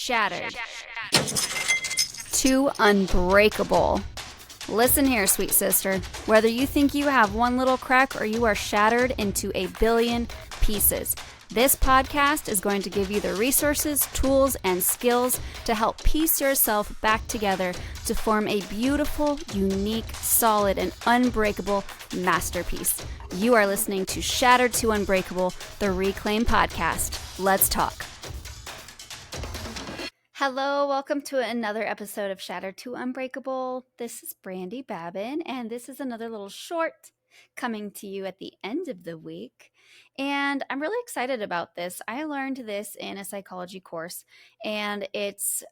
Shattered. Too unbreakable. Listen here, sweet sister. Whether you think you have one little crack or you are shattered into a billion pieces, this podcast is going to give you the resources, tools, and skills to help piece yourself back together to form a beautiful, unique, solid, and unbreakable masterpiece. You are listening to Shattered to Unbreakable, the Reclaim Podcast. Let's talk. Hello, welcome to another episode of Shattered to Unbreakable. This is Brandy Babin, and this is another little short coming to you at the end of the week. And I'm really excited about this. I learned this in a psychology course, and it's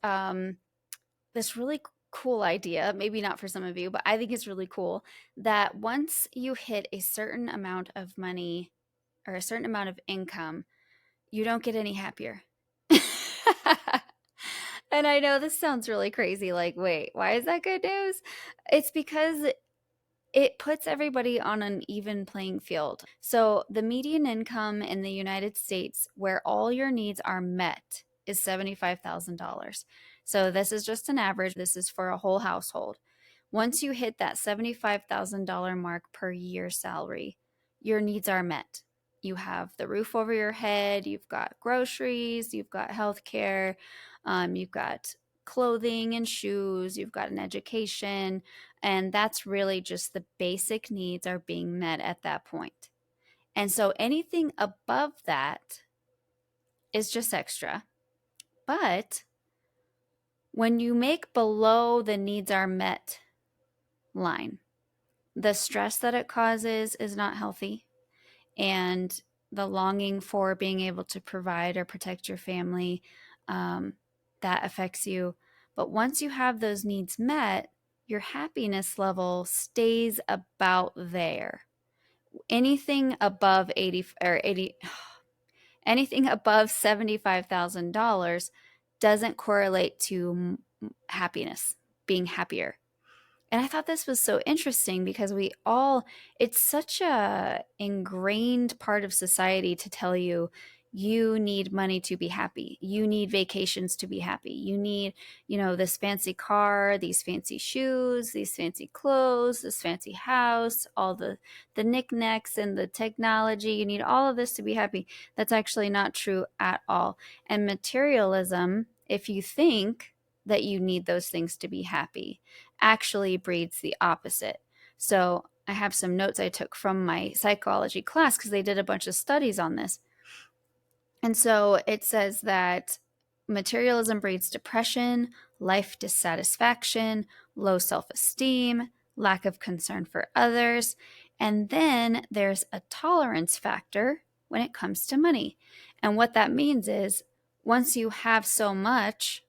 this really cool idea, maybe not for some of you, but I think it's really cool, that once you hit a certain amount of money or a certain amount of income, you don't get any happier. And I know this sounds really crazy, like, wait, why is that good news? It's because it puts everybody on an even playing field. So the median income in the United States, where all your needs are met, is $75,000. So this is just an average. This is for a whole household. Once you hit that $75,000 mark per year salary, your needs are met. You have the roof over your head, you've got groceries, you've got healthcare, you've got clothing and shoes, you've got an education, and that's really just the basic needs are being met at that point. And so anything above that is just extra. But when you make below the needs are met line, the stress that it causes is not healthy. And the longing for being able to provide or protect your family, that affects you. But once you have those needs met, your happiness level stays about there. Anything above anything above $75,000 doesn't correlate to happiness, being happier. And I thought this was so interesting because it's such a ingrained part of society to tell you, you need money to be happy. You need vacations to be happy. You need, this fancy car, these fancy shoes, these fancy clothes, this fancy house, all the knickknacks and the technology. You need all of this to be happy. That's actually not true at all. And materialism, if you think that you need those things to be happy, actually breeds the opposite. So I have some notes I took from my psychology class because they did a bunch of studies on this. And so it says that materialism breeds depression, life dissatisfaction, low self-esteem, lack of concern for others. And then there's a tolerance factor when it comes to money. And what that means is once you have so much,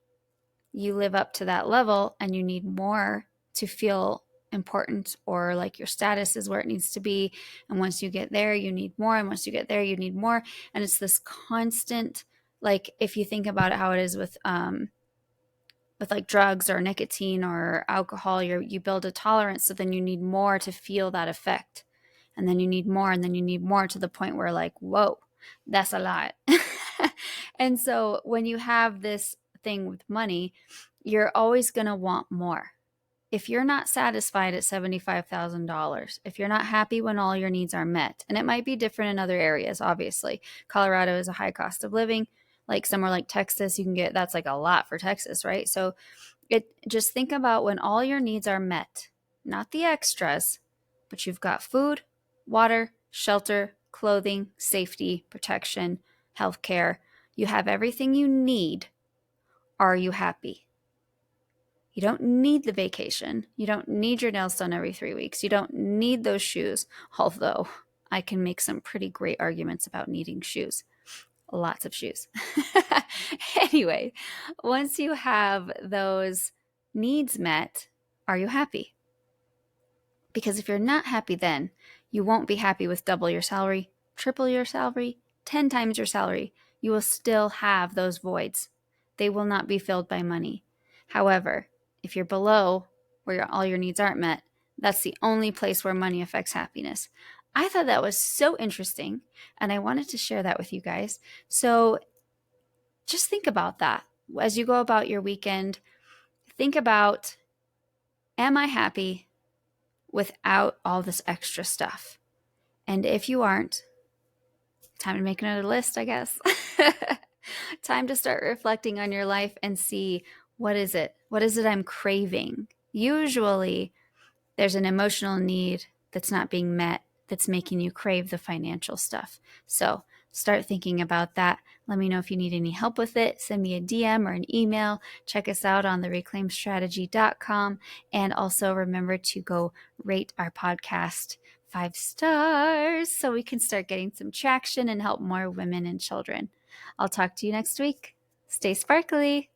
you live up to that level and you need more to feel important or like your status is where it needs to be. And once you get there, you need more. And once you get there, you need more. And it's this constant, like if you think about it, how it is with like drugs or nicotine or alcohol, you build a tolerance. So then you need more to feel that effect. And then you need more, and then you need more to the point where like, whoa, that's a lot. And so when you have this thing with money, you're always going to want more. If you're not satisfied at $75,000, if you're not happy when all your needs are met, and it might be different in other areas, obviously. Colorado is a high cost of living. Like somewhere like Texas, you can get, that's like a lot for Texas, right? So just think about when all your needs are met, not the extras, but you've got food, water, shelter, clothing, safety, protection, healthcare. You have everything you need. Are you happy? You don't need the vacation. You don't need your nails done every 3 weeks. You don't need those shoes, although I can make some pretty great arguments about needing shoes. Lots of shoes. Anyway, once you have those needs met, are you happy? Because if you're not happy then, you won't be happy with double your salary, triple your salary, 10 times your salary. You will still have those voids. They will not be filled by money. However, if you're below where all your needs aren't met, that's the only place where money affects happiness. I thought that was so interesting, and I wanted to share that with you guys. So just think about that. as you go about your weekend, think about, am I happy without all this extra stuff? And if you aren't, time to make another list, I guess. Time to start reflecting on your life and see, what is it? What is it I'm craving? Usually there's an emotional need that's not being met that's making you crave the financial stuff. So start thinking about that. Let me know if you need any help with it. Send me a DM or an email. Check us out on thereclaimstrategy.com. And also remember to go rate our podcast 5 stars so we can start getting some traction and help more women and children. I'll talk to you next week. Stay sparkly.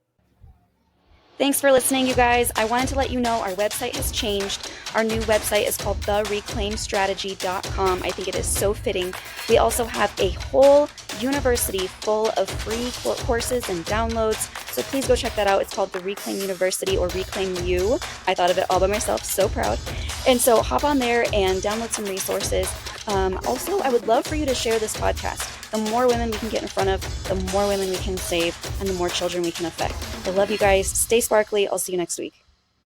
Thanks for listening, you guys. I wanted to let you know our website has changed. Our new website is called thereclaimstrategy.com. I think it is so fitting. We also have a whole university full of free courses and downloads. So please go check that out. It's called the Reclaim University, or Reclaim You. I thought of it all by myself. So proud. And so hop on there and download some resources. Also, I would love for you to share this podcast. The more women we can get in front of, the more women we can save, and the more children we can affect. I love you guys. Stay sparkly. I'll see you next week.